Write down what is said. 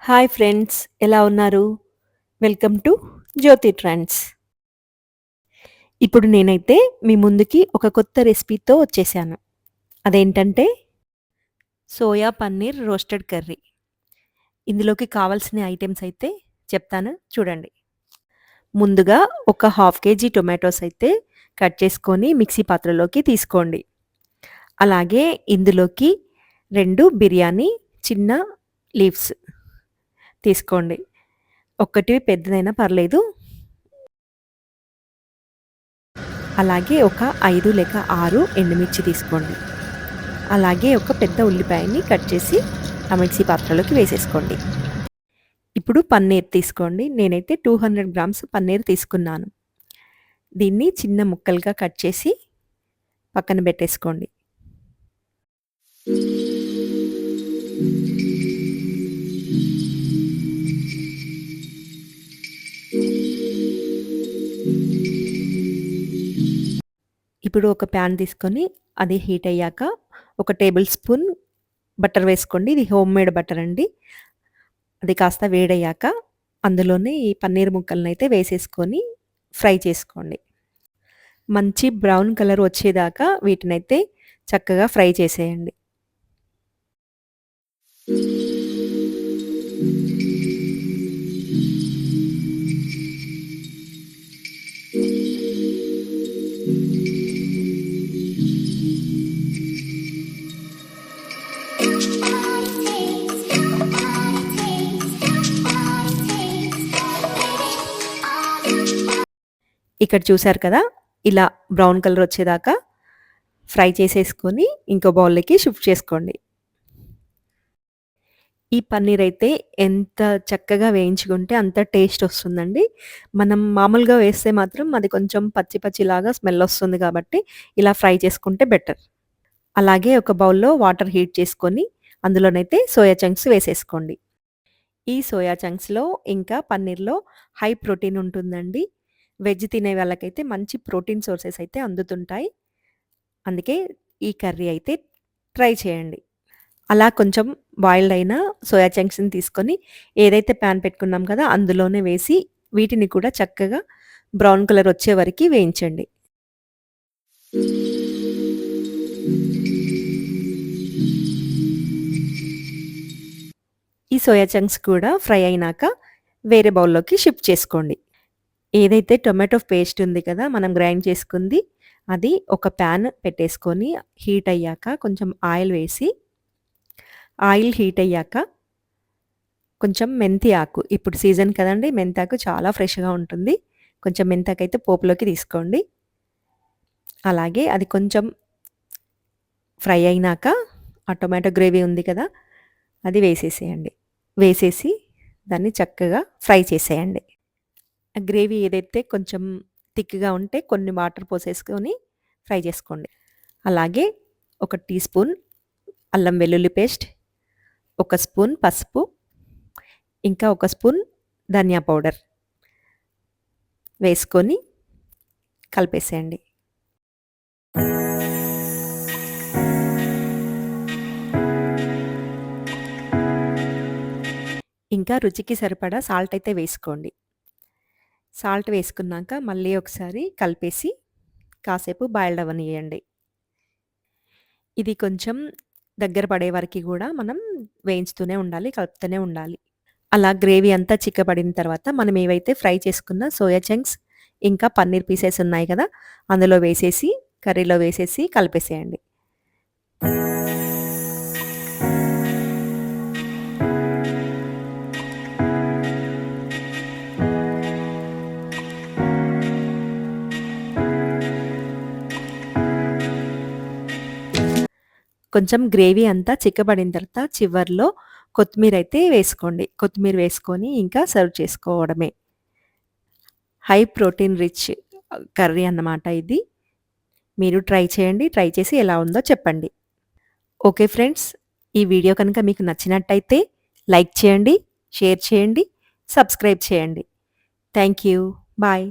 Hi friends, ఎలా ఉన్నారు? Welcome to Jyothi trends. ఇప్పుడు నేనైతే మీ ముందుకి ఒక కొత్త రెసిపీతో వచ్చేసాను. అదేంటంటే సోయా పన్నీర్ రోస్టెడ్ కర్రీ. ఇందులోకి కావాల్సిన ఐటెమ్స్ అయితే చెప్తాను చూడండి. ముందుగా ఒక హాఫ్ కేజీ టొమాటోస్ అయితే కట్ చేసుకొని మిక్సీ పాత్రలోకి తీసుకోండి. అలాగే ఇందులోకి 2 బిర్యానీ చిన్న లీవ్స్ తీసుకోండి. ఒక్కటి పెద్దదైనా పర్లేదు. అలాగే ఒక 5 లేక 6 ఎండుమిర్చి తీసుకోండి. అలాగే ఒక పెద్ద ఉల్లిపాయని కట్ చేసి ఆ మిక్సీ పాత్రలోకి వేసేసుకోండి. ఇప్పుడు పన్నీర్ తీసుకోండి. నేనైతే 200 గ్రామ్స్ పన్నీర్ తీసుకున్నాను. దీన్ని చిన్న ముక్కలుగా కట్ చేసి పక్కన పెట్టేసుకోండి. ఇప్పుడు ఒక ప్యాన్ తీసుకొని అది హీట్ అయ్యాక ఒక టేబుల్ స్పూన్ బటర్ వేసుకోండి. ఇది హోమ్ మేడ్ బటర్ అండి. అది కాస్త వేడయ్యాక అందులోనే ఈ పన్నీర్ ముక్కలనైతే వేసేసుకొని ఫ్రై చేసుకోండి. మంచి బ్రౌన్ కలర్ వచ్చేదాకా వీటినైతే చక్కగా ఫ్రై చేసేయండి. ఇక్కడ చూసారు కదా, ఇలా బ్రౌన్ కలర్ వచ్చేదాకా ఫ్రై చేసేసుకొని ఇంకో బౌల్లోకి షిఫ్ట్ చేసుకోండి. ఈ పన్నీర్ అయితే ఎంత చక్కగా వేయించుకుంటే అంత టేస్ట్ వస్తుందండి. మనం మామూలుగా వేస్తే మాత్రం అది కొంచెం పచ్చి పచ్చిలాగా స్మెల్ వస్తుంది కాబట్టి ఇలా ఫ్రై చేసుకుంటే బెటర్. అలాగే ఒక బౌల్‌లో వాటర్ హీట్ చేసుకొని అందులోనైతే సోయా చంక్స్ వేసేసుకోండి. ఈ సోయా చంక్స్‌లో ఇంకా పన్నీర్‌లో హై ప్రోటీన్ ఉంటుందండి. వెజ్ తినే వాళ్ళకైతే మంచి ప్రోటీన్ సోర్సెస్ అయితే అందుతుంటాయి. అందుకే ఈ కర్రీ అయితే ట్రై చేయండి. అలా కొంచెం బాయిల్డ్ అయిన సోయా చంక్స్‌ని తీసుకొని ఏదైతే పాన్ పెట్టుకున్నాం కదా అందులోనే వేసి వీటిని కూడా చక్కగా బ్రౌన్ కలర్ వచ్చే వరకి వేయించండి. ఈ సోయా చంక్స్ కూడా ఫ్రై అయినాక వేరే బౌల్‌లోకి షిఫ్ట్ చేసుకోండి. ఏదైతే టొమాటో పేస్ట్ ఉంది కదా మనం గ్రైండ్ చేసుకుంది, అది ఒక ప్యాన్ పెట్టేసుకొని హీట్ అయ్యాక కొంచెం ఆయిల్ వేసి, ఆయిల్ హీట్ అయ్యాక కొంచెం మెంతి ఆకు, ఇప్పుడు సీజన్ కదండీ! మెంతాకు చాలా ఫ్రెష్‌గా ఉంటుంది. కొంచెం మెంతాకైతే పోపులోకి తీసుకోండి. అలాగే అది కొంచెం ఫ్రై అయినాక ఆ టొమాటో గ్రేవీ ఉంది కదా, అది వేసేసేయండి. వేసేసి దాన్ని చక్కగా ఫ్రై చేసేయండి. ఆ గ్రేవీ ఏదైతే కొంచెం థిక్‌గా ఉంటే కొన్ని వాటర్ పోసేసుకొని ఫ్రై చేసుకోండి. అలాగే ఒక టీ స్పూన్ అల్లం వెల్లుల్లి పేస్ట్, ఒక స్పూన్ పసుపు, ఇంకా ఒక స్పూన్ ధనియా పౌడర్ వేసుకొని కలిపేసేయండి. ఇంకా రుచికి సరిపడా సాల్ట్ అయితే వేసుకోండి. సాల్ట్ వేసుకున్నాక మళ్ళీ ఒకసారి కలిపేసి కాసేపు బాయిల్డ్ అవ్వనియ్యండి. ఇది కొంచెం దగ్గర పడే వరకి కూడా మనం వేయించుతూనే ఉండాలి, కలుపుతూనే ఉండాలి. అలా గ్రేవీ అంతా చిక్కబడిన తర్వాత మనం ఏవైతే ఫ్రై చేసుకున్న సోయా చంక్స్ ఇంకా పన్నీర్ పీసెస్ ఉన్నాయి కదా, అందులో వేసేసి కర్రీలో వేసేసి కలిపేసేయండి. కొంచెం గ్రేవీ అంతా చిక్కబడిన తర్వాత చివర్లో కొత్తిమీర అయితే వేసుకోండి. కొత్తిమీర వేసుకొని ఇంకా సర్వ్ చేసుకోవడమే. హై ప్రోటీన్ రిచ్ కర్రీ అన్నమాట ఇది. మీరు ట్రై చేయండి. ట్రై చేసి ఎలా ఉందో చెప్పండి. ఓకే ఫ్రెండ్స్, ఈ వీడియో కనుక మీకు నచ్చినట్టయితే లైక్ చేయండి, షేర్ చేయండి, సబ్స్క్రైబ్ చేయండి. Thank you. బాయ్.